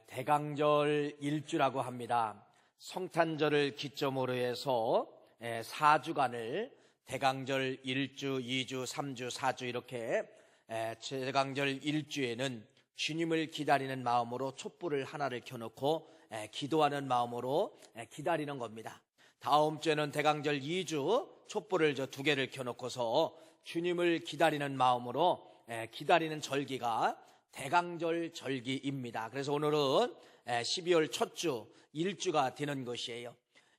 대강절 일주라고 합니다. 성탄절을 기점으로 해서 4주간을 대강절 1주, 2주, 3주, 4주 이렇게 대강절 일주에는 주님을 기다리는 마음으로 촛불을 하나를 켜놓고 기도하는 마음으로 기다리는 겁니다. 다음 주에는 대강절 2주 촛불을 2개를 켜놓고서 주님을 기다리는 마음으로 기다리는 절기가 대강절 절기입니다. 그래서 오늘은 12월 첫 주 일주가 되는 것이에요.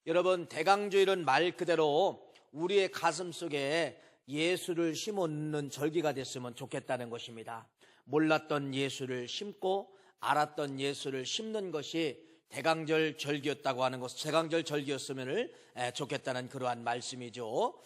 여러분, 대강절은 말 그대로 우리의 가슴 속에 예수를 심어놓는 절기가 됐으면 좋겠다는 것입니다. 몰랐던 예수를 심고 알았던 예수를 심는 것이 대강절 절기였다고 하는 것, 대강절 절기였으면 좋겠다는 그러한 말씀이죠.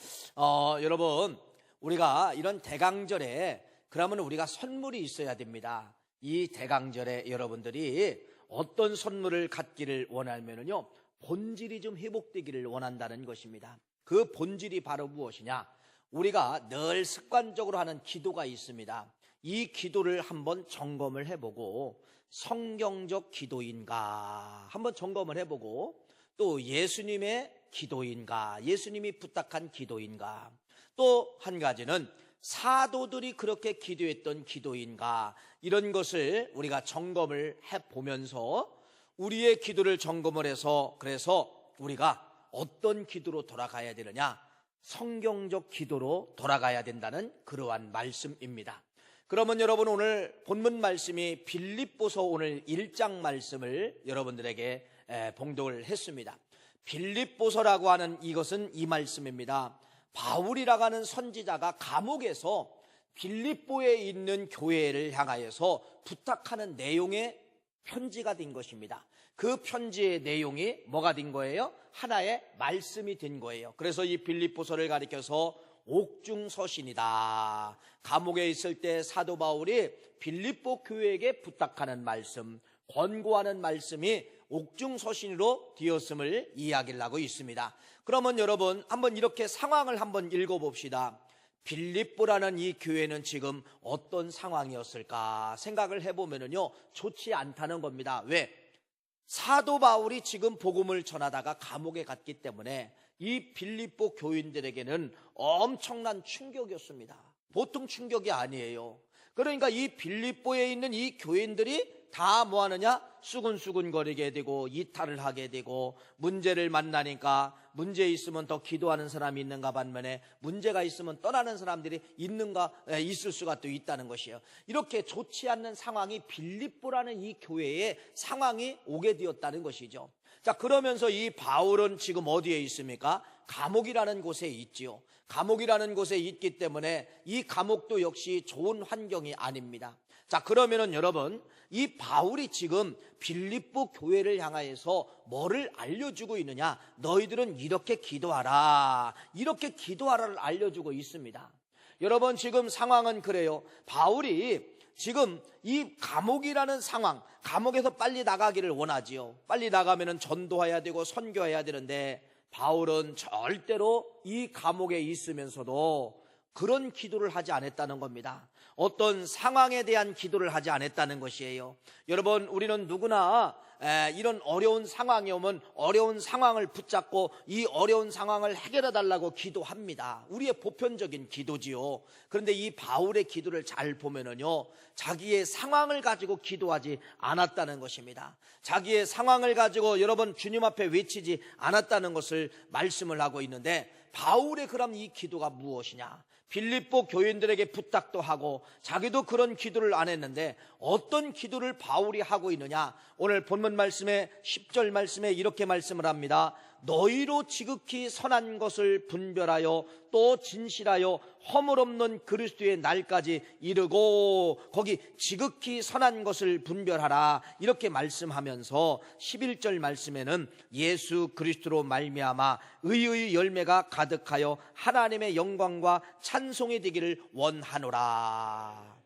여러분, 우리가 이런 대강절에 그러면 우리가 선물이 있어야 됩니다. 이 대강절에 여러분들이 어떤 선물을 갖기를 원하면요, 본질이 좀 회복되기를 원한다는 것입니다. 그 본질이 바로 무엇이냐? 우리가 늘 습관적으로 하는 기도가 있습니다. 이 기도를 한번 점검을 해보고 성경적 기도인가 한번 점검을 해보고, 또 예수님의 기도인가, 예수님이 부탁한 기도인가, 또 한 가지는 사도들이 그렇게 기도했던 기도인가, 이런 것을 우리가 점검을 해보면서 우리의 기도를 점검을 해서, 그래서 우리가 어떤 기도로 돌아가야 되느냐, 성경적 기도로 돌아가야 된다는 그러한 말씀입니다. 그러면 여러분, 오늘 본문 말씀이 빌립보서 오늘 1장 말씀을 여러분들에게 봉독을 했습니다. 빌립보서라고 하는 이것은 이 말씀입니다. 바울이라고 하는 선지자가 감옥에서 빌립보에 있는 교회를 향하여서 부탁하는 내용의 편지가 된 것입니다. 그 편지의 내용이 뭐가 된 거예요? 하나의 말씀이 된 거예요. 그래서 이 빌립보서를 가리켜서 옥중서신이다. 감옥에 있을 때 사도 바울이 빌립보 교회에게 부탁하는 말씀, 권고하는 말씀이 옥중서신으로 되었음을 이야기를 하고 있습니다. 그러면 여러분, 한번 이렇게 상황을 한번 읽어봅시다. 빌립보라는 이 교회는 지금 어떤 상황이었을까 생각을 해보면요, 좋지 않다는 겁니다. 왜? 사도 바울이 지금 복음을 전하다가 감옥에 갔기 때문에 이 빌립보 교인들에게는 엄청난 충격이었습니다. 보통 충격이 아니에요. 그러니까 이 빌립보에 있는 이 교인들이 다 뭐하느냐? 수근수근거리게 되고 이탈을 하게 되고, 문제를 만나니까 문제 있으면 더 기도하는 사람이 있는가 반면에 문제가 있으면 떠나는 사람들이 있을 수가 또 있다는 것이에요. 이렇게 좋지 않는 상황이 빌립보라는 이 교회에 상황이 오게 되었다는 것이죠. 자, 그러면서 이 바울은 지금 어디에 있습니까? 감옥이라는 곳에 있지요. 감옥이라는 곳에 있기 때문에 이 감옥도 역시 좋은 환경이 아닙니다. 자, 그러면은 여러분, 이 바울이 지금 빌립보 교회를 향하여서 뭐를 알려주고 있느냐? 너희들은 이렇게 기도하라, 이렇게 기도하라를 알려주고 있습니다. 여러분, 지금 상황은 그래요. 바울이 지금 이 감옥이라는 상황, 감옥에서 빨리 나가기를 원하지요. 빨리 나가면은 전도해야 되고 선교해야 되는데, 바울은 절대로 이 감옥에 있으면서도 그런 기도를 하지 않았다는 겁니다. 어떤 상황에 대한 기도를 하지 않았다는 것이에요. 여러분, 우리는 누구나 이런 어려운 상황이 오면 어려운 상황을 붙잡고 이 어려운 상황을 해결해 달라고 기도합니다. 우리의 보편적인 기도지요. 그런데 이 바울의 기도를 잘 보면은요, 자기의 상황을 가지고 기도하지 않았다는 것입니다. 자기의 상황을 가지고 여러분 주님 앞에 외치지 않았다는 것을 말씀을 하고 있는데, 바울의 그럼 이 기도가 무엇이냐? 빌립보 교인들에게 부탁도 하고 자기도 그런 기도를 안 했는데 어떤 기도를 바울이 하고 있느냐? 오늘 본문 말씀에 10절 말씀에 이렇게 말씀을 합니다. 너희로 지극히 선한 것을 분별하여 또 진실하여 허물 없는 그리스도의 날까지 이르고, 거기 지극히 선한 것을 분별하라 이렇게 말씀하면서 11절 말씀에는 예수 그리스도로 말미암아 의의 열매가 가득하여 하나님의 영광과 찬송이 되기를 원하노라.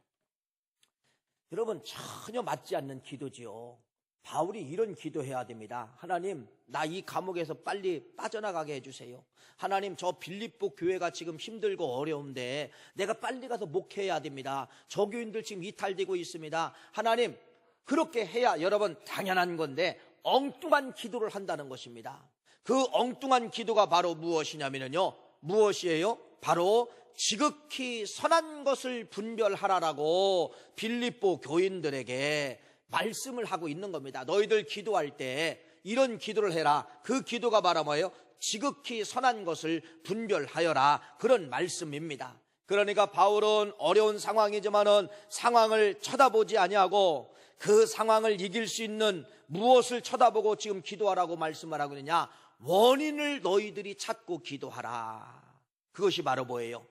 여러분, 전혀 맞지 않는 기도지요. 바울이 이런 기도해야 됩니다. 하나님, 나 이 감옥에서 빨리 빠져나가게 해주세요. 하나님, 저 빌립보 교회가 지금 힘들고 어려운데 내가 빨리 가서 목회해야 됩니다. 저 교인들 지금 이탈되고 있습니다. 하나님, 그렇게 해야 여러분 당연한 건데 엉뚱한 기도를 한다는 것입니다. 그 엉뚱한 기도가 바로 무엇이냐면요. 무엇이에요? 바로 지극히 선한 것을 분별하라라고 빌립보 교인들에게 말씀을 하고 있는 겁니다. 너희들 기도할 때 이런 기도를 해라. 그 기도가 바로 뭐예요? 지극히 선한 것을 분별하여라. 그런 말씀입니다. 그러니까 바울은 어려운 상황이지만은 상황을 쳐다보지 아니하고 그 상황을 이길 수 있는 무엇을 쳐다보고 지금 기도하라고 말씀을 하고 있느냐? 원인을 너희들이 찾고 기도하라. 그것이 바로 뭐예요?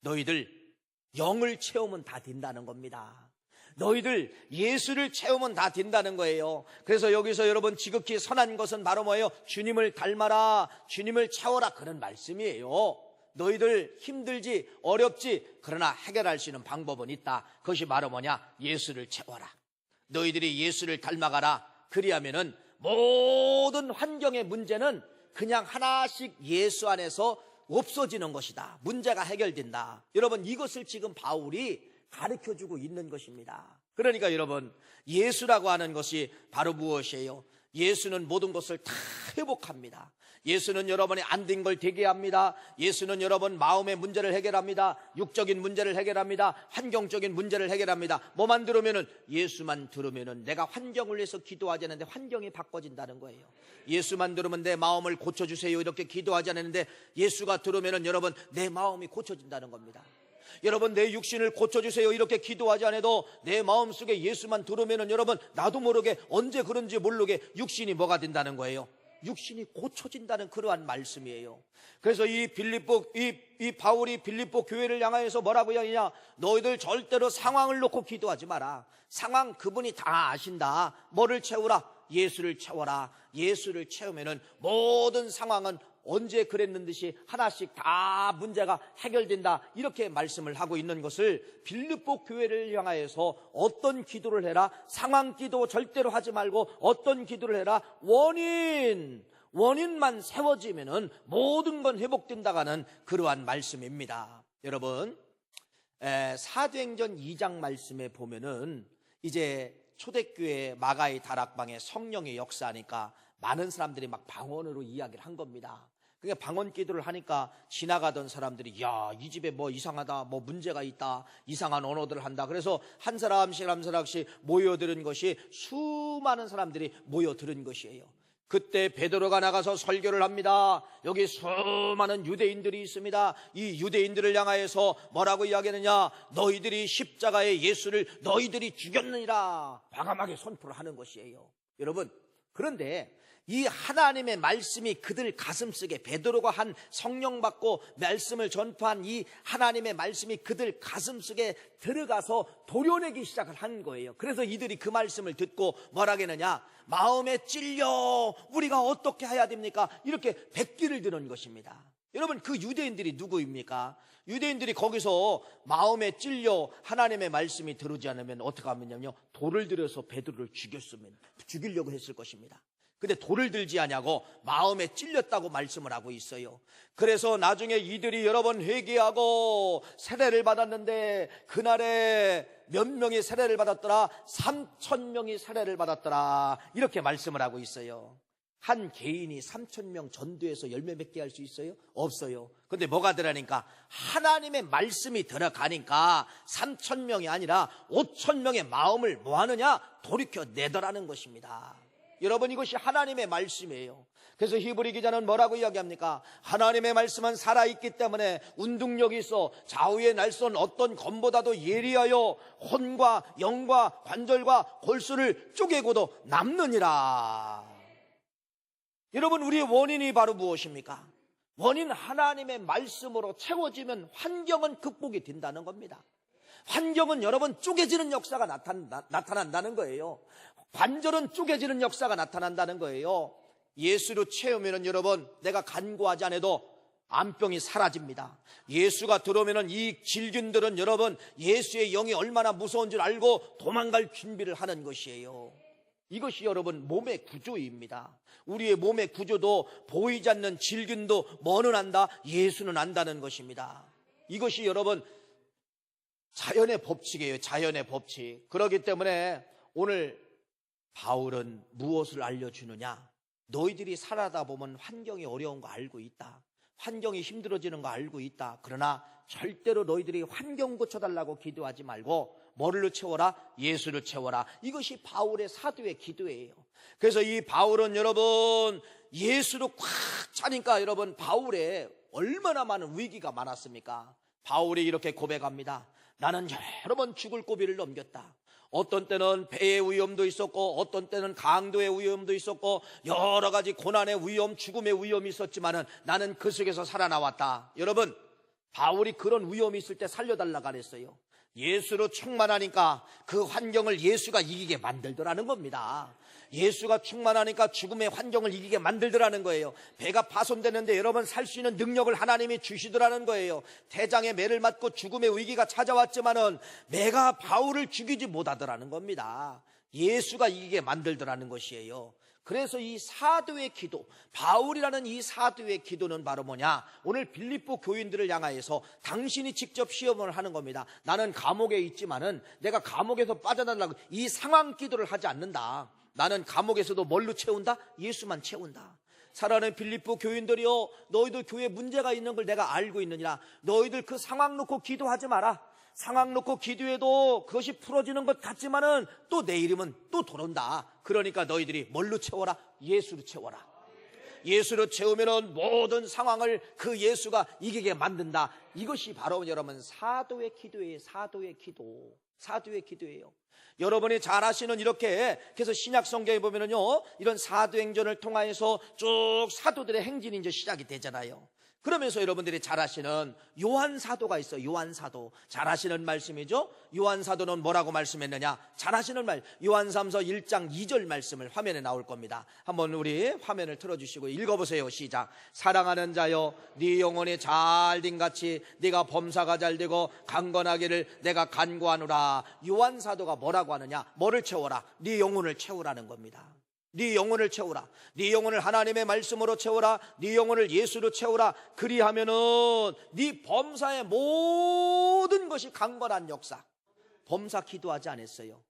너희들 영을 채우면 다 된다는 겁니다. 너희들 예수를 채우면 다 된다는 거예요. 그래서 여기서 여러분 지극히 선한 것은 바로 뭐예요? 주님을 닮아라, 주님을 채워라, 그런 말씀이에요. 너희들 힘들지 어렵지 그러나 해결할 수 있는 방법은 있다. 그것이 바로 뭐냐? 예수를 채워라. 너희들이 예수를 닮아가라. 그리하면은 모든 환경의 문제는 그냥 하나씩 예수 안에서 없어지는 것이다. 문제가 해결된다. 여러분 이것을 지금 바울이 가르쳐주고 있는 것입니다. 그러니까 여러분 예수라고 하는 것이 바로 무엇이에요? 예수는 모든 것을 다 회복합니다. 예수는 여러분이 안 된 걸 되게 합니다. 예수는 여러분 마음의 문제를 해결합니다. 육적인 문제를 해결합니다. 환경적인 문제를 해결합니다. 뭐만 들으면은 예수만 들으면은 내가 환경을 위해서 기도하지 않는데 환경이 바꿔진다는 거예요. 예수만 들으면 내 마음을 고쳐주세요 이렇게 기도하지 않는데 예수가 들으면은 여러분 내 마음이 고쳐진다는 겁니다. 여러분 내 육신을 고쳐주세요 이렇게 기도하지 않아도 내 마음속에 예수만 들으면은 여러분 나도 모르게 언제 그런지 모르게 육신이 뭐가 된다는 거예요? 육신이 고쳐진다는 그러한 말씀이에요. 그래서 이 바울이 빌립보 교회를 향하여서 뭐라고 이야기하냐? 너희들 절대로 상황을 놓고 기도하지 마라. 상황 그분이 다 아신다. 뭐를 채우라? 예수를 채워라. 예수를 채우면은 모든 상황은 언제 그랬는 듯이 하나씩 다 문제가 해결된다. 이렇게 말씀을 하고 있는 것을 빌립보 교회를 향하여서 어떤 기도를 해라? 상황 기도 절대로 하지 말고 어떤 기도를 해라? 원인만 세워지면은 모든 건 회복된다가는 그러한 말씀입니다. 여러분 사도행전 2장 말씀에 보면은 이제 초대교회 마가의 다락방에 성령의 역사하니까 많은 사람들이 막 방언으로 이야기를 한 겁니다. 그러니까 방언 기도를 하니까 지나가던 사람들이 야, 이 집에 뭐 이상하다, 뭐 문제가 있다, 이상한 언어들을 한다. 그래서 한 사람씩 한 사람씩 모여들은 것이 수많은 사람들이 모여들은 것이에요. 그때 베드로가 나가서 설교를 합니다. 여기 수많은 유대인들이 있습니다. 이 유대인들을 향하여서 뭐라고 이야기하느냐? 너희들이 십자가의 예수를 너희들이 죽였느니라 과감하게 선포를 하는 것이에요. 여러분 그런데 이 하나님의 말씀이 그들 가슴속에 베드로가 한 성령 받고 말씀을 전파한 이 하나님의 말씀이 그들 가슴속에 들어가서 도려내기 시작을 한 거예요. 그래서 이들이 그 말씀을 듣고 뭐라고 했느냐? 마음에 찔려 우리가 어떻게 해야 됩니까? 이렇게 백기를 드는 것입니다. 여러분 그 유대인들이 누구입니까? 유대인들이 거기서 마음에 찔려 하나님의 말씀이 들어오지 않으면 어떻게 하면요? 돌을 들여서 베드로를 죽이려고 했을 것입니다. 근데 돌을 들지 않냐고 마음에 찔렸다고 말씀을 하고 있어요. 그래서 나중에 이들이 여러 번 회개하고 세례를 받았는데 그날에 몇 명이 세례를 받았더라? 3,000명이 세례를 받았더라. 이렇게 말씀을 하고 있어요. 한 개인이 3,000명 전도해서 열매 맺게 할 수 있어요? 없어요. 근데 뭐가 들어가니까 하나님의 말씀이 들어가니까 3,000명이 아니라 5,000명의 마음을 뭐하느냐? 돌이켜내더라는 것입니다. 여러분 이것이 하나님의 말씀이에요. 그래서 히브리 기자는 뭐라고 이야기합니까? 하나님의 말씀은 살아있기 때문에 운동력이 있어 좌우의 날선 어떤 검보다도 예리하여 혼과 영과 관절과 골수를 쪼개고도 남느니라. 여러분 우리의 원인이 바로 무엇입니까? 원인 하나님의 말씀으로 채워지면 환경은 극복이 된다는 겁니다. 환경은 여러분 쪼개지는 역사가 나타난다는 거예요. 관절은 쪼개지는 역사가 나타난다는 거예요. 예수로 채우면은 여러분 내가 간구하지 않아도 암병이 사라집니다. 예수가 들어오면은 이 질균들은 여러분 예수의 영이 얼마나 무서운 줄 알고 도망갈 준비를 하는 것이에요. 이것이 여러분 몸의 구조입니다. 우리의 몸의 구조도 보이지 않는 질균도 뭐는 안다? 예수는 안다는 것입니다. 이것이 여러분 자연의 법칙이에요. 자연의 법칙. 그렇기 때문에 오늘 바울은 무엇을 알려주느냐? 너희들이 살아다 보면 환경이 어려운 거 알고 있다. 환경이 힘들어지는 거 알고 있다. 그러나 절대로 너희들이 환경 고쳐달라고 기도하지 말고 뭐를 채워라? 예수를 채워라. 이것이 바울의 사도의 기도예요. 그래서 이 바울은 여러분 예수로 꽉 차니까 여러분 바울의 얼마나 많은 위기가 많았습니까? 바울이 이렇게 고백합니다. 나는 여러 번 죽을 고비를 넘겼다. 어떤 때는 배의 위험도 있었고 어떤 때는 강도의 위험도 있었고 여러 가지 고난의 위험, 죽음의 위험이 있었지만은 나는 그 속에서 살아나왔다. 여러분 바울이 그런 위험이 있을 때 살려달라고 그랬어요. 예수로 충만하니까 그 환경을 예수가 이기게 만들더라는 겁니다. 예수가 충만하니까 죽음의 환경을 이기게 만들더라는 거예요. 배가 파손되는데 여러분 살 수 있는 능력을 하나님이 주시더라는 거예요. 대장의 매를 맞고 죽음의 위기가 찾아왔지만은 매가 바울을 죽이지 못하더라는 겁니다. 예수가 이기게 만들더라는 것이에요. 그래서 이 사도의 기도, 바울이라는 이 사도의 기도는 바로 뭐냐? 오늘 빌립보 교인들을 향하여서 당신이 직접 시험을 하는 겁니다. 나는 감옥에 있지만은 내가 감옥에서 빠져나가려고 이 상황 기도를 하지 않는다. 나는 감옥에서도 뭘로 채운다? 예수만 채운다. 사랑하는 빌립보 교인들이여, 너희들 교회에 문제가 있는 걸 내가 알고 있느니라. 너희들 그 상황 놓고 기도하지 마라. 상황 놓고 기도해도 그것이 풀어지는 것 같지만은 또 내일이면 또 돌아온다. 그러니까 너희들이 뭘로 채워라? 예수로 채워라. 예수로 채우면은 모든 상황을 그 예수가 이기게 만든다. 이것이 바로 여러분 사도의 기도예요. 사도의 기도. 사도의 기도예요. 여러분이 잘 아시는 이렇게 그래서 신약 성경에 보면은요 이런 사도행전을 통하여서 쭉 사도들의 행진이 이제 시작이 되잖아요. 그러면서 여러분들이 잘 아시는 요한 사도가 있어요. 요한 사도. 잘 아시는 말씀이죠. 요한 사도는 뭐라고 말씀했느냐? 잘 아시는 말. 요한삼서 1장 2절 말씀을 화면에 나올 겁니다. 한번 우리 화면을 틀어주시고 읽어보세요. 시작. 사랑하는 자여, 네 영혼이 잘된 같이 네가 범사가 잘되고 강건하기를 내가 간구하노라. 요한 사도가 뭐라고 하느냐? 뭐를 채워라? 네 영혼을 채우라는 겁니다. 네 영혼을 채우라. 네 영혼을 하나님의 말씀으로 채우라. 네 영혼을 예수로 채우라. 그리하면은 네 범사의 모든 것이 강건한 역사. 범사 기도하지 않았어요.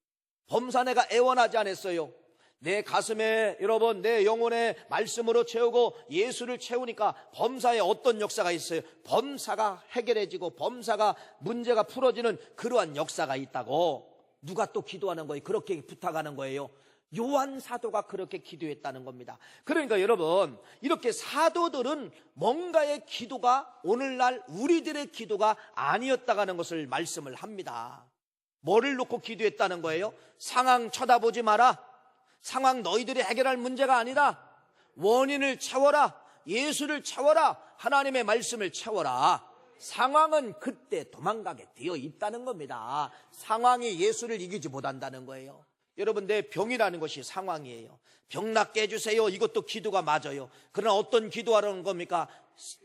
범사 내가 애원하지 않았어요. 내 가슴에 여러분 내 영혼의 말씀으로 채우고 예수를 채우니까 범사에 어떤 역사가 있어요? 범사가 해결해지고 범사가 문제가 풀어지는 그러한 역사가 있다고. 누가 또 기도하는 거예요? 그렇게 부탁하는 거예요. 요한 사도가 그렇게 기도했다는 겁니다. 그러니까 여러분 이렇게 사도들은 뭔가의 기도가 오늘날 우리들의 기도가 아니었다는 것을 말씀을 합니다. 뭐를 놓고 기도했다는 거예요? 상황 쳐다보지 마라. 상황 너희들이 해결할 문제가 아니라 원인을 채워라. 예수를 채워라. 하나님의 말씀을 채워라. 상황은 그때 도망가게 되어 있다는 겁니다. 상황이 예수를 이기지 못한다는 거예요. 여러분 내 병이라는 것이 상황이에요. 병 낫게 해주세요. 이것도 기도가 맞아요. 그러나 어떤 기도하라는 겁니까?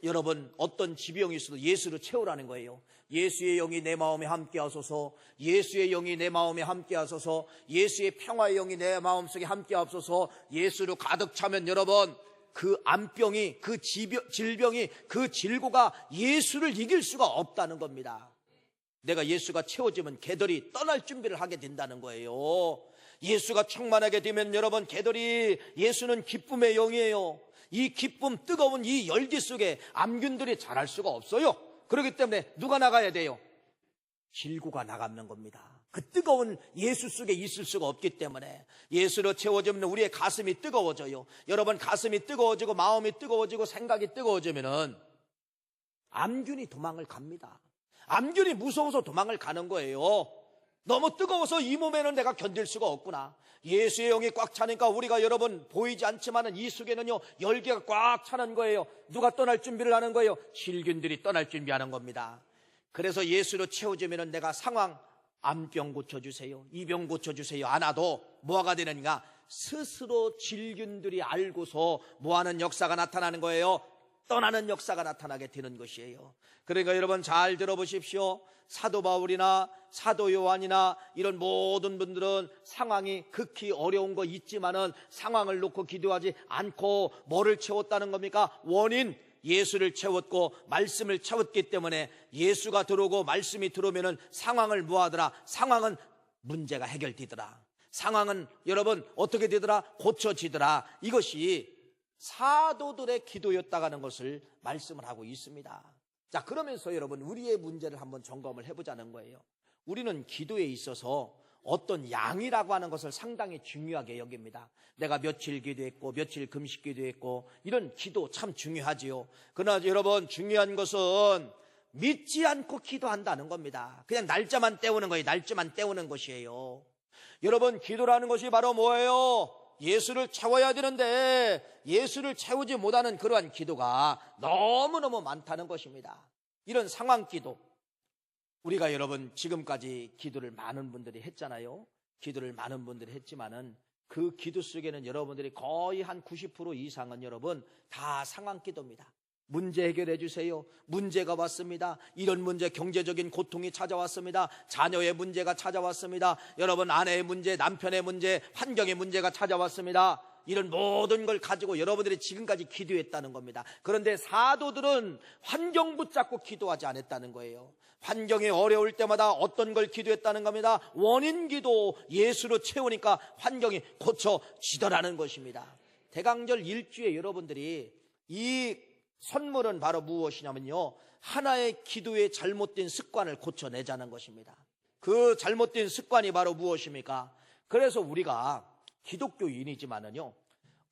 여러분 어떤 지병이 있어도 예수로 채우라는 거예요. 예수의 영이 내 마음에 함께 하소서. 예수의 영이 내 마음에 함께 하소서. 예수의 평화의 영이 내 마음속에 함께 하소서. 예수로 가득 차면 여러분 그 암병이 그 질병이 그 질고가 예수를 이길 수가 없다는 겁니다. 내가 예수가 채워지면 개들이 떠날 준비를 하게 된다는 거예요. 예수가 충만하게 되면 여러분 개들이 예수는 기쁨의 영이에요. 이 기쁨 뜨거운 이 열기 속에 암균들이 자랄 수가 없어요. 그렇기 때문에 누가 나가야 돼요? 질고가 나가는 겁니다. 그 뜨거운 예수 속에 있을 수가 없기 때문에 예수로 채워지면 우리의 가슴이 뜨거워져요. 여러분 가슴이 뜨거워지고 마음이 뜨거워지고 생각이 뜨거워지면은 암균이 도망을 갑니다. 암균이 무서워서 도망을 가는 거예요. 너무 뜨거워서 이 몸에는 내가 견딜 수가 없구나. 예수의 영이 꽉 차니까 우리가 여러분 보이지 않지만은 이 속에는요 열기가 꽉 차는 거예요. 누가 떠날 준비를 하는 거예요? 질균들이 떠날 준비하는 겁니다. 그래서 예수로 채워지면은 내가 상황 암병 고쳐주세요. 이 병 고쳐주세요. 안 와도 뭐가 되느냐? 스스로 질균들이 알고서 뭐하는 역사가 나타나는 거예요? 떠나는 역사가 나타나게 되는 것이에요. 그러니까 여러분 잘 들어보십시오. 사도 바울이나 사도 요한이나 이런 모든 분들은 상황이 극히 어려운 거 있지만은 상황을 놓고 기도하지 않고 뭐를 채웠다는 겁니까? 원인 예수를 채웠고 말씀을 채웠기 때문에 예수가 들어오고 말씀이 들어오면은 상황을 뭐하더라? 상황은 문제가 해결되더라. 상황은 여러분 어떻게 되더라? 고쳐지더라. 이것이 사도들의 기도였다는 것을 말씀을 하고 있습니다. 자, 그러면서 여러분 우리의 문제를 한번 점검을 해보자는 거예요. 우리는 기도에 있어서 어떤 양이라고 하는 것을 상당히 중요하게 여깁니다. 내가 며칠 기도했고 며칠 금식 기도했고 이런 기도 참 중요하지요. 그러나 여러분 중요한 것은 믿지 않고 기도한다는 겁니다. 그냥 날짜만 때우는 거예요. 날짜만 때우는 것이에요. 여러분 기도라는 것이 바로 뭐예요? 예수를 채워야 되는데 예수를 채우지 못하는 그러한 기도가 너무너무 많다는 것입니다. 이런 상황 기도, 우리가 여러분 지금까지 기도를 많은 분들이 했잖아요. 기도를 많은 분들이 했지만은 그 기도 속에는 여러분들이 거의 한 90% 이상은 여러분 다 상황 기도입니다. 문제 해결해 주세요. 문제가 왔습니다. 이런 문제, 경제적인 고통이 찾아왔습니다. 자녀의 문제가 찾아왔습니다. 여러분 아내의 문제, 남편의 문제, 환경의 문제가 찾아왔습니다. 이런 모든 걸 가지고 여러분들이 지금까지 기도했다는 겁니다. 그런데 사도들은 환경 붙잡고 기도하지 않았다는 거예요. 환경이 어려울 때마다 어떤 걸 기도했다는 겁니다. 원인 기도, 예수로 채우니까 환경이 고쳐지더라는 것입니다. 대강절 일주에 여러분들이 이 선물은 바로 무엇이냐면요, 하나의 기도의 잘못된 습관을 고쳐내자는 것입니다. 그 잘못된 습관이 바로 무엇입니까? 그래서 우리가 기독교인이지만은요,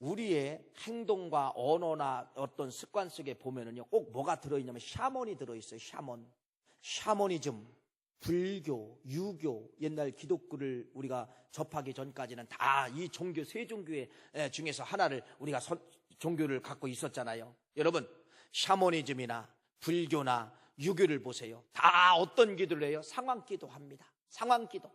우리의 행동과 언어나 어떤 습관 속에 보면은요, 꼭 뭐가 들어있냐면 샤먼이 들어있어요. 샤머니즘, 불교, 유교, 옛날 기독교를 우리가 접하기 전까지는 다 이 종교, 세 종교 중에서 하나를 우리가 종교를 갖고 있었잖아요. 여러분 샤머니즘이나 불교나 유교를 보세요. 다 어떤 기도를 해요? 상황 기도합니다. 상황 기도.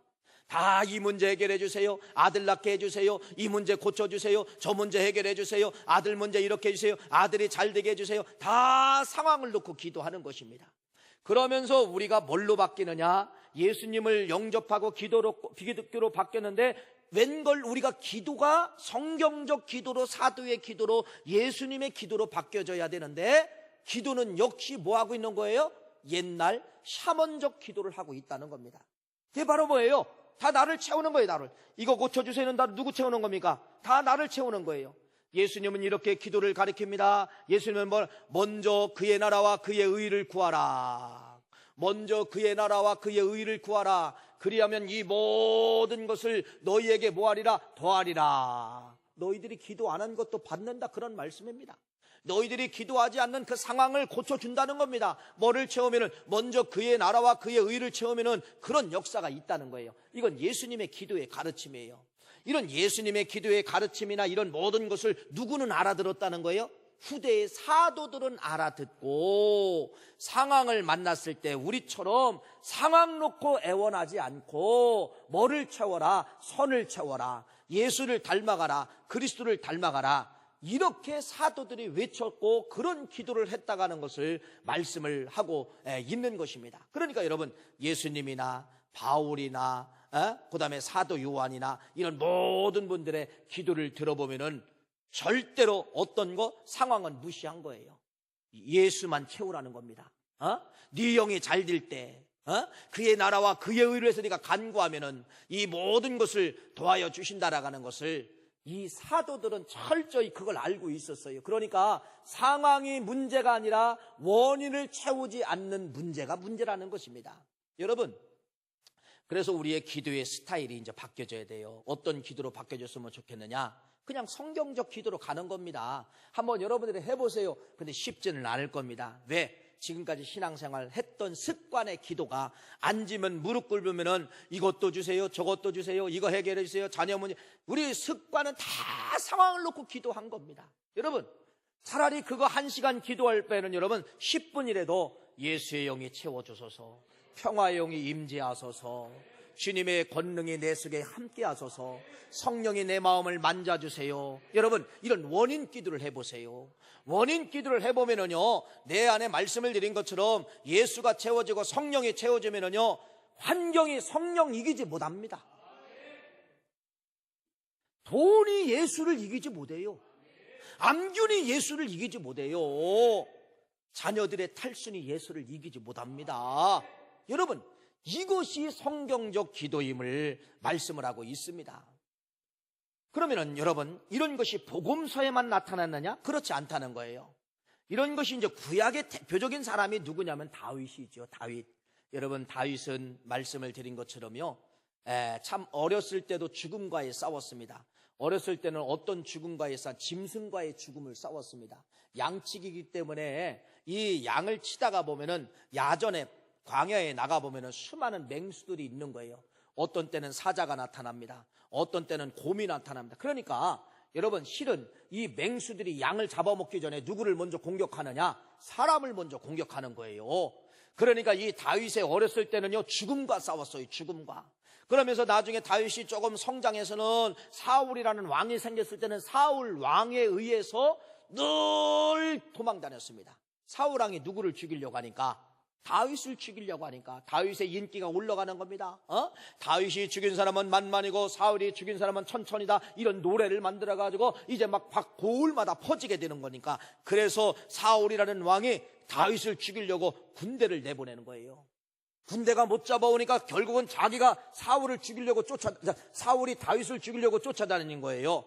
다 이 문제 해결해 주세요. 아들 낳게 해주세요. 이 문제 고쳐주세요. 저 문제 해결해 주세요. 아들 문제 이렇게 해주세요. 아들이 잘 되게 해주세요. 다 상황을 놓고 기도하는 것입니다. 그러면서 우리가 뭘로 바뀌느냐? 예수님을 영접하고 기독교로 바뀌었는데 웬걸 우리가 기도가 성경적 기도로, 사도의 기도로, 예수님의 기도로 바뀌어져야 되는데 기도는 역시 뭐하고 있는 거예요? 옛날 샤먼적 기도를 하고 있다는 겁니다. 그게 바로 뭐예요? 다 나를 채우는 거예요. 나를. 이거 고쳐주세요는 나를 누구 채우는 겁니까? 다 나를 채우는 거예요. 예수님은 이렇게 기도를 가르칩니다. 예수님은 먼저 그의 나라와 그의 의를 구하라. 먼저 그의 나라와 그의 의를 구하라. 그리하면 이 모든 것을 너희에게 뭐하리라? 더하리라. 너희들이 기도 안 한 것도 받는다, 그런 말씀입니다. 너희들이 기도하지 않는 그 상황을 고쳐준다는 겁니다. 뭐를 채우면은 먼저 그의 나라와 그의 의를 채우면은 그런 역사가 있다는 거예요. 이건 예수님의 기도의 가르침이에요. 이런 예수님의 기도의 가르침이나 이런 모든 것을 누구는 알아들었다는 거예요? 후대의 사도들은 알아듣고 상황을 만났을 때 우리처럼 상황 놓고 애원하지 않고 뭐를 채워라? 선을 채워라. 예수를 닮아가라. 그리스도를 닮아가라. 이렇게 사도들이 외쳤고 그런 기도를 했다가는 것을 말씀을 하고 있는 것입니다. 그러니까 여러분 예수님이나 바울이나 그 다음에 사도 요한이나 이런 모든 분들의 기도를 들어보면은 절대로 어떤 상황은 무시한 거예요. 예수만 채우라는 겁니다. 네 영이 잘 될 때 그의 나라와 그의 의를 해서 네가 간구하면은 이 모든 것을 도와여 주신다라는 것을 이 사도들은 철저히 그걸 알고 있었어요. 그러니까 상황이 문제가 아니라 원인을 채우지 않는 문제가 문제라는 것입니다. 여러분, 그래서 우리의 기도의 스타일이 이제 바뀌어져야 돼요. 어떤 기도로 바뀌어졌으면 좋겠느냐? 그냥 성경적 기도로 가는 겁니다. 한번 여러분들이 해보세요. 근데 쉽지는 않을 겁니다. 왜? 지금까지 신앙생활 했던 습관의 기도가 앉으면 무릎 꿇으면은 이것도 주세요, 저것도 주세요, 이거 해결해 주세요, 자녀 문제. 우리 습관은 다 상황을 놓고 기도한 겁니다. 여러분, 차라리 그거 1시간 기도할 때는 여러분 10분이라도 예수의 영이 채워주소서, 평화의 영이 임재하소서, 주님의 권능이 내 속에 함께 하소서, 성령이 내 마음을 만져주세요. 여러분, 이런 원인 기도를 해보세요. 원인 기도를 해보면은요, 내 안에 말씀을 드린 것처럼 예수가 채워지고 성령이 채워지면은요, 환경이 성령 이기지 못합니다. 돈이 예수를 이기지 못해요. 암균이 예수를 이기지 못해요. 자녀들의 탈순이 예수를 이기지 못합니다. 여러분, 이것이 성경적 기도임을 말씀을 하고 있습니다. 그러면은 여러분, 이런 것이 복음서에만 나타났느냐? 그렇지 않다는 거예요. 이런 것이 이제 구약의 대표적인 사람이 누구냐면 다윗이죠. 다윗. 여러분, 다윗은 말씀을 드린 것처럼요, 참 어렸을 때도 죽음과의 싸웠습니다. 어렸을 때는 어떤 죽음과의 짐승과의 죽음을 싸웠습니다. 양치기이기 때문에 이 양을 치다가 보면은 야전에 광야에 나가 보면은 수많은 맹수들이 있는 거예요. 어떤 때는 사자가 나타납니다. 어떤 때는 곰이 나타납니다. 그러니까 여러분, 실은 이 맹수들이 양을 잡아먹기 전에 누구를 먼저 공격하느냐? 사람을 먼저 공격하는 거예요. 그러니까 이 다윗의 어렸을 때는요, 죽음과 싸웠어요. 죽음과. 그러면서 나중에 다윗이 조금 성장해서는 사울이라는 왕이 생겼을 때는 사울 왕에 의해서 늘 도망 다녔습니다. 사울 왕이 누구를 죽이려고 하니까? 다윗을 죽이려고 하니까 다윗의 인기가 올라가는 겁니다. 다윗이 죽인 사람은 만만이고 사울이 죽인 사람은 천천이다, 이런 노래를 만들어가지고 이제 막 고을마다 퍼지게 되는 거니까, 그래서 사울이라는 왕이 다윗을 죽이려고 군대를 내보내는 거예요. 군대가 못 잡아오니까 결국은 자기가 사울이 다윗을 죽이려고 쫓아다니는 거예요.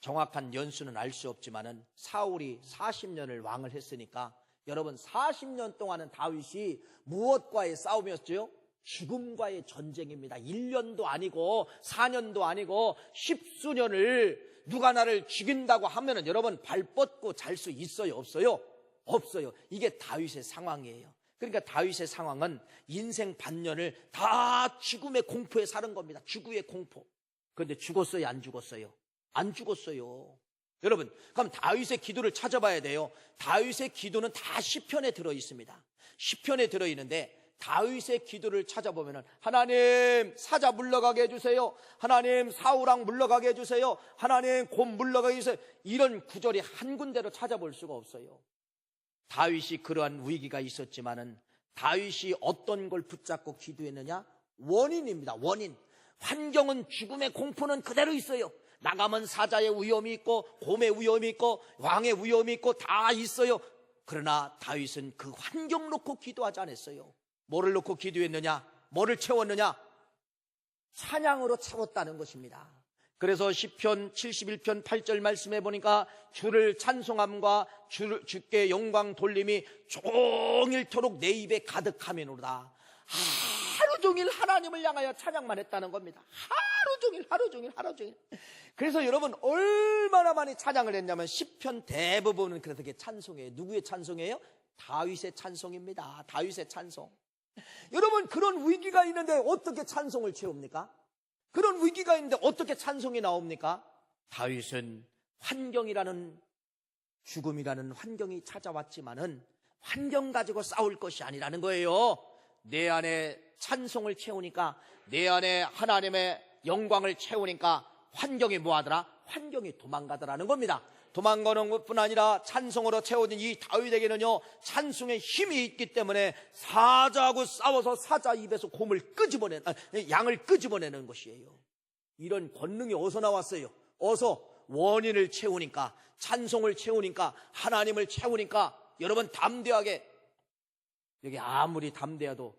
정확한 연수는 알 수 없지만은 사울이 40년을 왕을 했으니까 여러분, 40년 동안은 다윗이 무엇과의 싸움이었죠? 죽음과의 전쟁입니다. 1년도 아니고 4년도 아니고 10수년을 누가 나를 죽인다고 하면은 여러분, 발 뻗고 잘 수 있어요? 없어요? 없어요. 이게 다윗의 상황이에요. 그러니까 다윗의 상황은 인생 반년을 다 죽음의 공포에 사는 겁니다. 죽음의 공포. 그런데 죽었어요? 안 죽었어요? 안 죽었어요. 여러분, 그럼 다윗의 기도를 찾아봐야 돼요. 다윗의 기도는 다 시편에 들어있습니다. 시편에 들어있는데 다윗의 기도를 찾아보면 하나님, 사자 물러가게 해주세요. 하나님, 사울왕 물러가게 해주세요. 하나님, 곰 물러가게 해주세요. 이런 구절이 한 군데로 찾아볼 수가 없어요. 다윗이 그러한 위기가 있었지만은 다윗이 어떤 걸 붙잡고 기도했느냐? 원인입니다. 원인. 환경은, 죽음의 공포는 그대로 있어요. 나가면 사자의 위험이 있고 곰의 위험이 있고 왕의 위험이 있고 다 있어요. 그러나 다윗은 그 환경 놓고 기도하지 않았어요. 뭐를 놓고 기도했느냐? 뭐를 채웠느냐? 찬양으로 채웠다는 것입니다. 그래서 시편 71편 8절 말씀해 보니까 주를 찬송함과 주께 영광 돌림이 종일토록 내 입에 가득하면으로다. 하루 종일 하나님을 향하여 찬양만 했다는 겁니다. 하루 종일. 그래서 여러분, 얼마나 많이 찬양을 했냐면 시편 대부분은 그렇게 찬송이에요. 누구의 찬송이에요? 다윗의 찬송입니다. 다윗의 찬송. 여러분, 그런 위기가 있는데 어떻게 찬송을 채웁니까? 그런 위기가 있는데 어떻게 찬송이 나옵니까? 다윗은 환경이라는, 죽음이라는 환경이 찾아왔지만은 환경 가지고 싸울 것이 아니라는 거예요. 내 안에 찬송을 채우니까, 내 안에 하나님의 영광을 채우니까 환경이 뭐하더라? 환경이 도망가더라는 겁니다. 도망가는 것뿐 아니라 찬송으로 채워진 이 다윗에게는요, 찬송의 힘이 있기 때문에 사자하고 싸워서 사자 입에서 양을 끄집어내는 것이에요. 이런 권능이 어디서 나왔어요? 어서 원인을 채우니까, 찬송을 채우니까, 하나님을 채우니까. 여러분, 담대하게, 여기 아무리 담대해도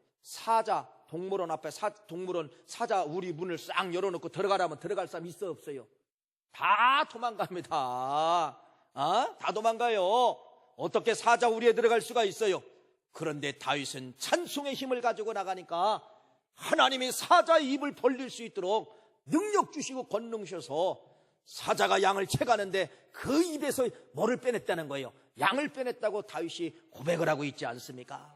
동물원 앞에 사자 우리 문을 싹 열어놓고 들어가라면 들어갈 사람 있어, 없어요? 다 도망갑니다. 다 도망가요. 어떻게 사자 우리에 들어갈 수가 있어요? 그런데 다윗은 찬송의 힘을 가지고 나가니까 하나님이 사자의 입을 벌릴 수 있도록 능력 주시고 권능 주셔서 사자가 양을 채가는데 그 입에서 뭐를 빼냈다는 거예요? 양을 빼냈다고 다윗이 고백을 하고 있지 않습니까?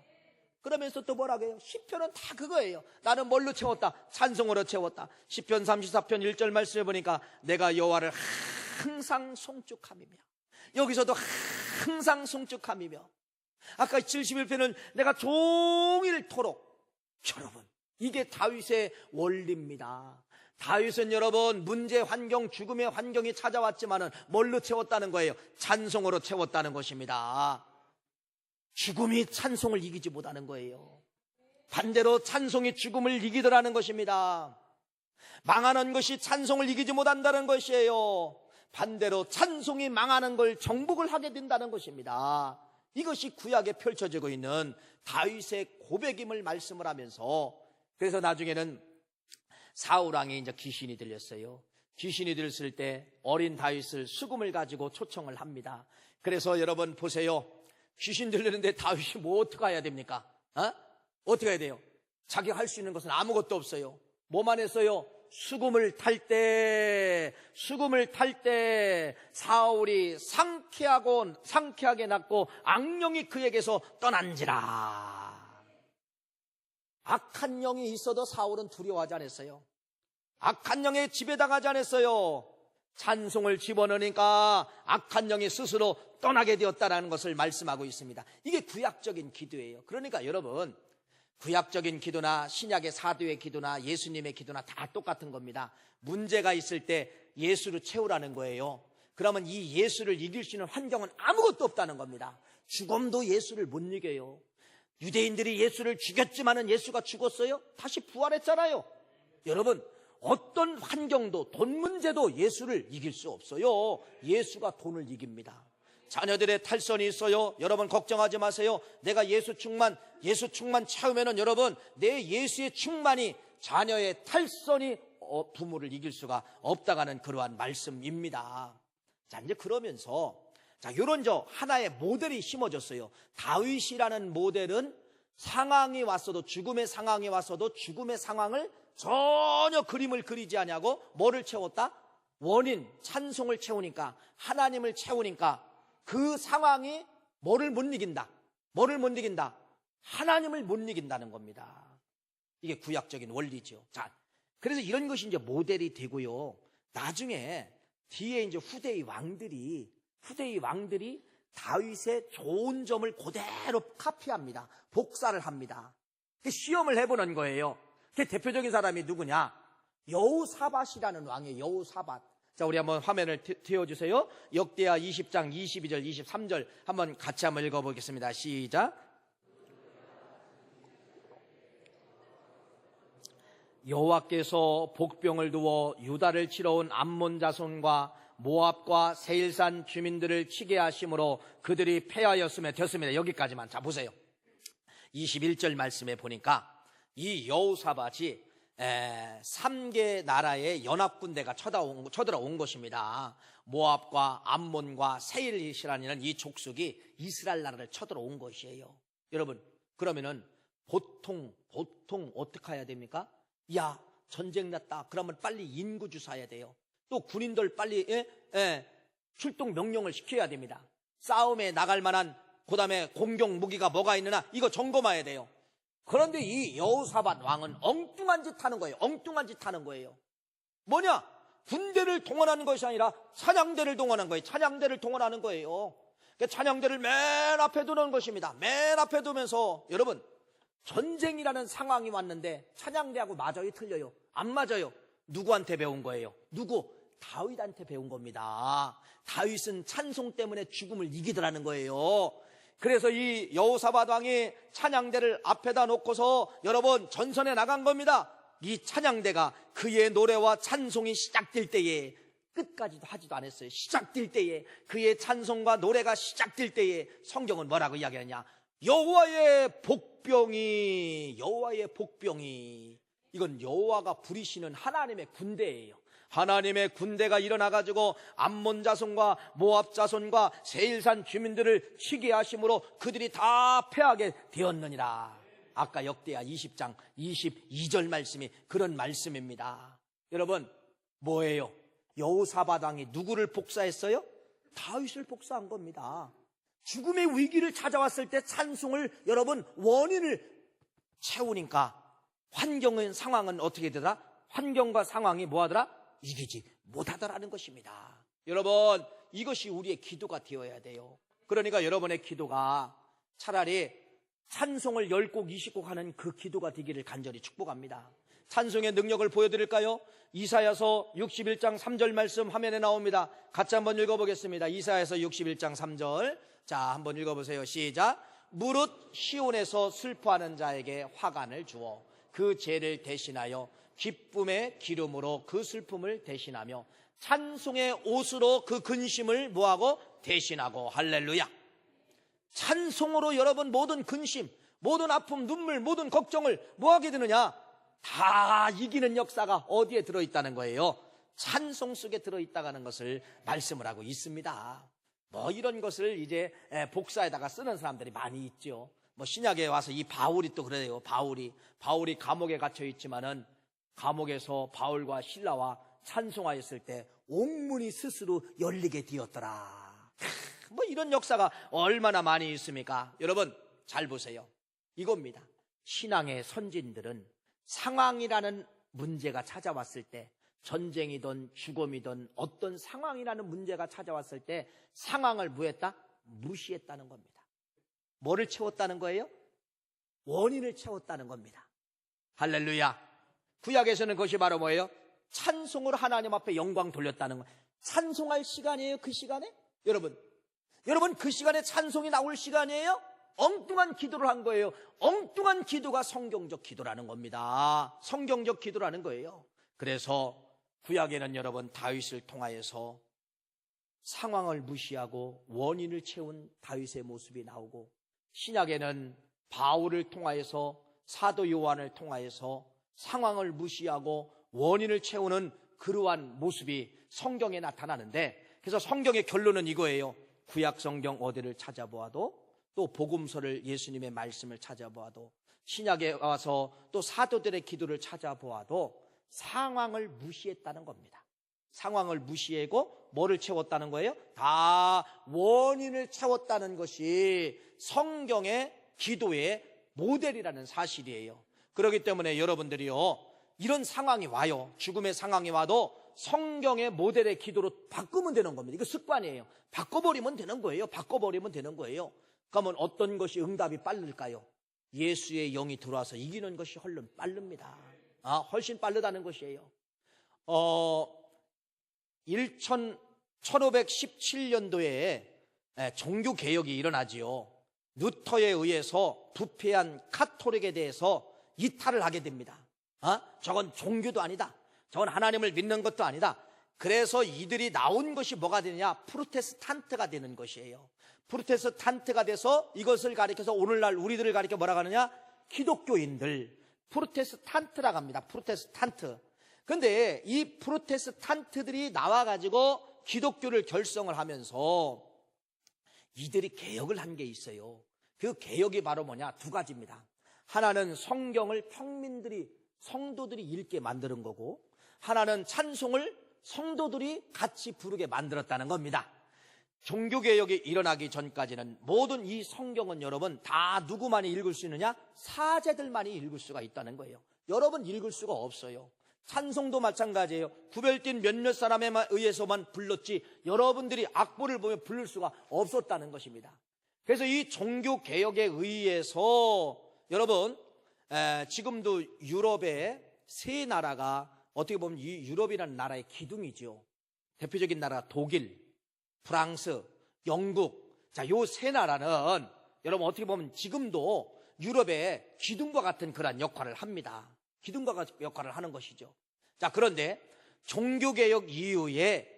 그러면서 또 뭐라고 해요? 시편은 다 그거예요. 나는 뭘로 채웠다? 찬송으로 채웠다. 시편 34편 1절 말씀해 보니까 내가 여호와를 항상 송축함이며, 여기서도 항상 송축함이며, 아까 71편은 내가 종일토록. 여러분, 이게 다윗의 원리입니다. 다윗은 여러분, 문제, 환경, 죽음의 환경이 찾아왔지만은 뭘로 채웠다는 거예요? 찬송으로 채웠다는 것입니다. 죽음이 찬송을 이기지 못하는 거예요. 반대로 찬송이 죽음을 이기더라는 것입니다. 망하는 것이 찬송을 이기지 못한다는 것이에요. 반대로 찬송이 망하는 걸 정복을 하게 된다는 것입니다. 이것이 구약에 펼쳐지고 있는 다윗의 고백임을 말씀을 하면서, 그래서 나중에는 사울왕에 이제 귀신이 들렸어요. 귀신이 들었을 때 어린 다윗을 수금을 가지고 초청을 합니다. 그래서 여러분 보세요. 귀신 들리는데 다윗이 뭐 어떻게 해야 됩니까? 어떻게 해야 돼요? 자기가 할 수 있는 것은 아무것도 없어요. 뭐만 했어요? 수금을 탈 때 사울이 상쾌하게 낳고 악령이 그에게서 떠난지라. 악한 영이 있어도 사울은 두려워하지 않았어요. 악한 영에 지배당하지 않았어요. 찬송을 집어넣으니까 악한 영이 스스로 떠나게 되었다는 것을 말씀하고 있습니다. 이게 구약적인 기도예요. 그러니까 여러분, 구약적인 기도나 신약의 사도의 기도나 예수님의 기도나 다 똑같은 겁니다. 문제가 있을 때 예수를 채우라는 거예요. 그러면 이 예수를 이길 수 있는 환경은 아무것도 없다는 겁니다. 죽음도 예수를 못 이겨요. 유대인들이 예수를 죽였지만은 예수가 죽었어요? 다시 부활했잖아요. 여러분, 어떤 환경도 돈 문제도 예수를 이길 수 없어요. 예수가 돈을 이깁니다. 자녀들의 탈선이 있어요. 여러분 걱정하지 마세요. 내가 예수 충만 채우면은 여러분, 내 예수의 충만이 자녀의 탈선이 부모를 이길 수가 없다가는 그러한 말씀입니다. 자, 이제 그러면서 요런 하나의 모델이 심어졌어요. 다윗이라는 모델은 상황이 왔어도, 죽음의 상황이 왔어도 죽음의 상황을 전혀 그림을 그리지 않냐고 뭐를 채웠다? 원인, 찬송을 채우니까, 하나님을 채우니까 그 상황이 뭐를 못 이긴다? 하나님을 못 이긴다는 겁니다. 이게 구약적인 원리죠. 자, 그래서 이런 것이 이제 모델이 되고요. 나중에 뒤에 이제 후대의 왕들이 다윗의 좋은 점을 그대로 카피합니다. 복사를 합니다. 시험을 해보는 거예요. 그 대표적인 사람이 누구냐? 여호사밧이라는 왕이에요. 여호사밧. 자, 우리 한번 화면을 띄워주세요. 역대하 20장 22절 23절 한번 같이 한번 읽어보겠습니다. 시작. 여호와께서 복병을 두어 유다를 치러 온 암몬 자손과 모압과 세일산 주민들을 치게 하심으로 그들이 패하였으며 됐습니다. 여기까지만. 자, 보세요. 21절 말씀에 보니까 이 여호사밧이 3개 나라의 연합군대가 쳐들어온 것입니다. 모압과 암몬과 세일이라는 이 족속이 이스라엘 나라를 쳐들어온 것이에요. 여러분, 그러면은 보통 어떻게 해야 됩니까? 야, 전쟁 났다. 그러면 빨리 인구 주사해야 돼요. 또 군인들 빨리 출동 명령을 시켜야 됩니다. 싸움에 나갈 만한 그다음에 공격 무기가 뭐가 있느냐 이거 점검해야 돼요. 그런데 이 여호사밧 왕은 엉뚱한 짓 하는 거예요. 뭐냐? 군대를 동원하는 것이 아니라 찬양대를 동원한 거예요. 찬양대를 맨 앞에 두는 것입니다. 맨 앞에 두면서 여러분, 전쟁이라는 상황이 왔는데 찬양대하고 맞아요, 틀려요? 안 맞아요. 누구한테 배운 거예요? 다윗한테 배운 겁니다. 다윗은 찬송 때문에 죽음을 이기더라는 거예요. 그래서 이 여호사밧 왕이 찬양대를 앞에다 놓고서 여러분 전선에 나간 겁니다. 이 찬양대가 그의 노래와 찬송이 시작될 때에, 끝까지도 하지도 않았어요. 시작될 때에, 그의 찬송과 노래가 시작될 때에 성경은 뭐라고 이야기하냐? 여호와의 복병이, 이건 여호와가 부리시는 하나님의 군대예요. 하나님의 군대가 일어나가지고 암몬 자손과 모압 자손과 세일산 주민들을 치게 하심으로 그들이 다 패하게 되었느니라. 아까 역대하 20장 22절 말씀이 그런 말씀입니다. 여러분, 뭐예요? 여호사밧 왕이 누구를 복사했어요? 다윗을 복사한 겁니다. 죽음의 위기를 찾아왔을 때 찬송을, 여러분, 원인을 채우니까 상황은 어떻게 되더라? 환경과 상황이 뭐하더라? 이기지 못하더라는 것입니다. 여러분, 이것이 우리의 기도가 되어야 돼요. 그러니까 여러분의 기도가 차라리 찬송을 10곡 20곡 하는 그 기도가 되기를 간절히 축복합니다. 찬송의 능력을 보여드릴까요? 이사야서 61장 3절 말씀 화면에 나옵니다. 같이 한번 읽어보겠습니다. 이사야서 61장 3절. 자, 한번 읽어보세요. 시작. 무릇 시온에서 슬퍼하는 자에게 화관을 주어 그 죄를 대신하여 기쁨의 기름으로 그 슬픔을 대신하며 찬송의 옷으로 그 근심을 뭐하고? 대신하고. 할렐루야. 찬송으로 여러분 모든 근심, 모든 아픔, 눈물, 모든 걱정을 뭐하게 되느냐? 다 이기는 역사가 어디에 들어있다는 거예요? 찬송 속에 들어있다는 것을 말씀을 하고 있습니다. 뭐 이런 것을 이제 복사에다가 쓰는 사람들이 많이 있죠. 뭐 신약에 와서 이 바울이 또 그래요. 바울이 감옥에 갇혀 있지만은 감옥에서 바울과 실라와 찬송하였을 때 옥문이 스스로 열리게 되었더라. 뭐 이런 역사가 얼마나 많이 있습니까? 여러분 잘 보세요. 이겁니다. 신앙의 선진들은 상황이라는 문제가 찾아왔을 때, 전쟁이든 죽음이든 어떤 상황이라는 문제가 찾아왔을 때 상황을 뭐했다? 무시했다는 겁니다. 뭐를 채웠다는 거예요? 원인을 채웠다는 겁니다. 할렐루야. 구약에서는 그것이 바로 뭐예요? 찬송으로 하나님 앞에 영광 돌렸다는 거예요. 찬송할 시간이에요, 그 시간에? 여러분 그 시간에 찬송이 나올 시간이에요? 엉뚱한 기도를 한 거예요. 엉뚱한 기도가 성경적 기도라는 겁니다. 성경적 기도라는 거예요. 그래서 구약에는 여러분 다윗을 통하여서 상황을 무시하고 원인을 채운 다윗의 모습이 나오고, 신약에는 바울을 통하여서 사도 요한을 통하여서 상황을 무시하고 원인을 채우는 그러한 모습이 성경에 나타나는데, 그래서 성경의 결론은 이거예요. 구약 성경 어디를 찾아보아도, 또 복음서를 예수님의 말씀을 찾아보아도, 신약에 와서 또 사도들의 기도를 찾아보아도 상황을 무시했다는 겁니다. 상황을 무시하고 뭐를 채웠다는 거예요? 다 원인을 채웠다는 것이 성경의 기도의 모델이라는 사실이에요. 그렇기 때문에 여러분들이요, 이런 상황이 와요. 죽음의 상황이 와도 성경의 모델의 기도로 바꾸면 되는 겁니다. 이거 습관이에요. 바꿔버리면 되는 거예요. 바꿔버리면 되는 거예요. 그러면 어떤 것이 응답이 빠를까요? 예수의 영이 들어와서 이기는 것이 훨씬 빠릅니다. 훨씬 빠르다는 것이에요. 1517년도에 종교개혁이 일어나지요. 루터에 의해서 부패한 카톨릭에 대해서 이탈을 하게 됩니다. 저건 종교도 아니다. 저건 하나님을 믿는 것도 아니다. 그래서 이들이 나온 것이 뭐가 되느냐? 프로테스탄트가 되는 것이에요. 프로테스탄트가 돼서 이것을 가리켜서 오늘날 우리들을 가리켜 뭐라고 하느냐? 기독교인들, 프로테스탄트라고 합니다. 프로테스탄트. 근데 이 프로테스탄트들이 나와가지고 기독교를 결성을 하면서 이들이 개혁을 한 게 있어요. 그 개혁이 바로 뭐냐? 두 가지입니다. 하나는 성경을 평민들이, 성도들이 읽게 만드는 거고, 하나는 찬송을 성도들이 같이 부르게 만들었다는 겁니다. 종교개혁이 일어나기 전까지는 모든 이 성경은 여러분 다 누구만이 읽을 수 있느냐? 사제들만이 읽을 수가 있다는 거예요. 여러분 읽을 수가 없어요. 찬송도 마찬가지예요. 구별된 몇몇 사람에 의해서만 불렀지 여러분들이 악보를 보면 부를 수가 없었다는 것입니다. 그래서 이 종교개혁에 의해서 여러분 지금도 유럽의 세 나라가 어떻게 보면 이 유럽이라는 나라의 기둥이죠. 대표적인 나라가 독일, 프랑스, 영국. 자, 요 세 나라는 여러분 어떻게 보면 지금도 유럽의 기둥과 같은 그런 역할을 합니다. 기둥과 같은 역할을 하는 것이죠. 자, 그런데 종교개혁 이후에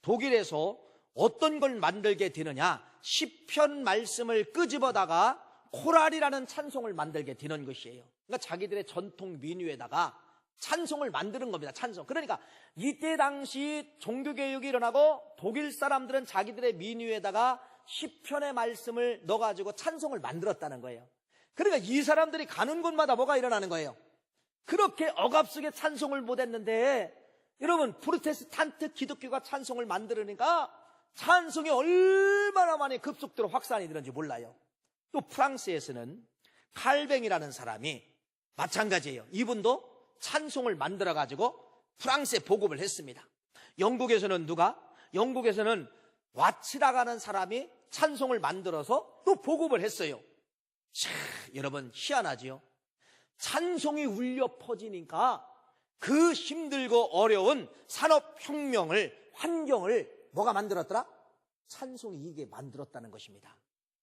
독일에서 어떤 걸 만들게 되느냐? 시편 말씀을 끄집어다가 코랄이라는 찬송을 만들게 되는 것이에요. 그러니까 자기들의 전통 민요에다가 찬송을 만드는 겁니다. 찬송. 그러니까 이때 당시 종교개혁이 일어나고 독일 사람들은 자기들의 민요에다가 시편의 말씀을 넣어가지고 찬송을 만들었다는 거예요. 그러니까 이 사람들이 가는 곳마다 뭐가 일어나는 거예요? 그렇게 억압 속에 찬송을 못했는데 여러분 프로테스탄트 기독교가 찬송을 만들으니까 찬송이 얼마나 많이 급속도로 확산이 되는지 몰라요. 또 프랑스에서는 칼뱅이라는 사람이 마찬가지예요. 이분도 찬송을 만들어가지고 프랑스에 보급을 했습니다. 영국에서는 누가? 영국에서는 와츠라고 하는 사람이 찬송을 만들어서 또 보급을 했어요. 자, 여러분 희한하지요? 찬송이 울려 퍼지니까 그 힘들고 어려운 산업혁명을, 환경을 뭐가 만들었더라? 찬송이 이게 만들었다는 것입니다.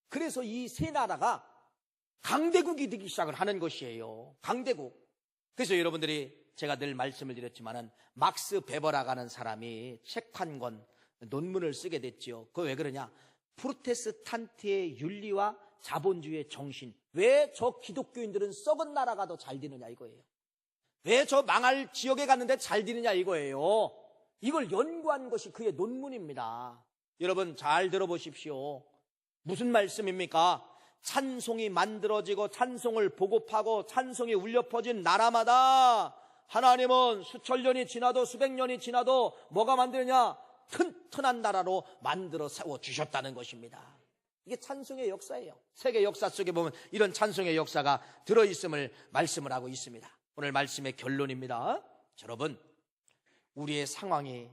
그래서 이 세 나라가 강대국이 되기 시작을 하는 것이에요. 강대국. 그래서 여러분들이 제가 늘 말씀을 드렸지만은 막스 베버라고 하는 사람이 책 한 권 논문을 쓰게 됐지요. 그거 왜 그러냐? 프로테스탄트의 윤리와 자본주의의 정신. 왜 저 기독교인들은 썩은 나라가 더 잘 되느냐 이거예요. 왜 저 망할 지역에 갔는데 잘 되느냐 이거예요. 이걸 연구한 것이 그의 논문입니다. 여러분 잘 들어보십시오. 무슨 말씀입니까? 찬송이 만들어지고 찬송을 보급하고 찬송이 울려 퍼진 나라마다 하나님은 수천 년이 지나도 수백 년이 지나도 뭐가 만드느냐? 튼튼한 나라로 만들어 세워주셨다는 것입니다. 이게 찬송의 역사예요. 세계 역사 속에 보면 이런 찬송의 역사가 들어있음을 말씀을 하고 있습니다. 오늘 말씀의 결론입니다. 여러분, 우리의 상황이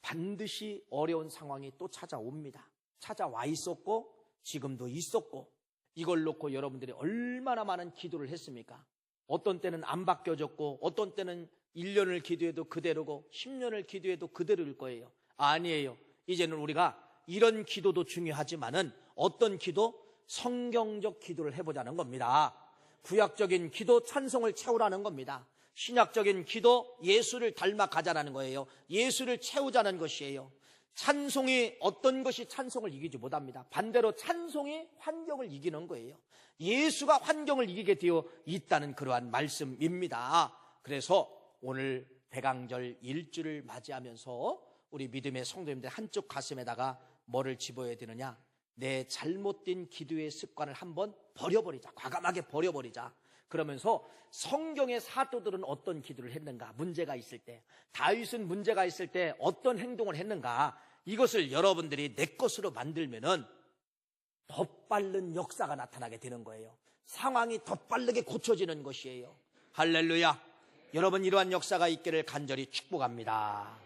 반드시 어려운 상황이 또 찾아옵니다. 찾아와 있었고 지금도 있었고, 이걸 놓고 여러분들이 얼마나 많은 기도를 했습니까? 어떤 때는 안 바뀌어졌고 어떤 때는 1년을 기도해도 그대로고 10년을 기도해도 그대로일 거예요. 아니에요. 이제는 우리가 이런 기도도 중요하지만은 어떤 기도? 성경적 기도를 해보자는 겁니다. 구약적인 기도 찬송을 채우라는 겁니다. 신약적인 기도 예수를 닮아가자는 거예요. 예수를 채우자는 것이에요. 찬송이 어떤 것이 찬송을 이기지 못합니다. 반대로 찬송이 환경을 이기는 거예요. 예수가 환경을 이기게 되어 있다는 그러한 말씀입니다. 그래서 오늘 대강절 일주를 맞이하면서 우리 믿음의 성도님들 한쪽 가슴에다가 뭐를 집어야 되느냐? 내 잘못된 기도의 습관을 한번 버려버리자. 과감하게 버려버리자. 그러면서 성경의 사도들은 어떤 기도를 했는가? 문제가 있을 때, 다윗은 문제가 있을 때 어떤 행동을 했는가? 이것을 여러분들이 내 것으로 만들면은 더 빠른 역사가 나타나게 되는 거예요. 상황이 더 빠르게 고쳐지는 것이에요. 할렐루야. 여러분 이러한 역사가 있기를 간절히 축복합니다.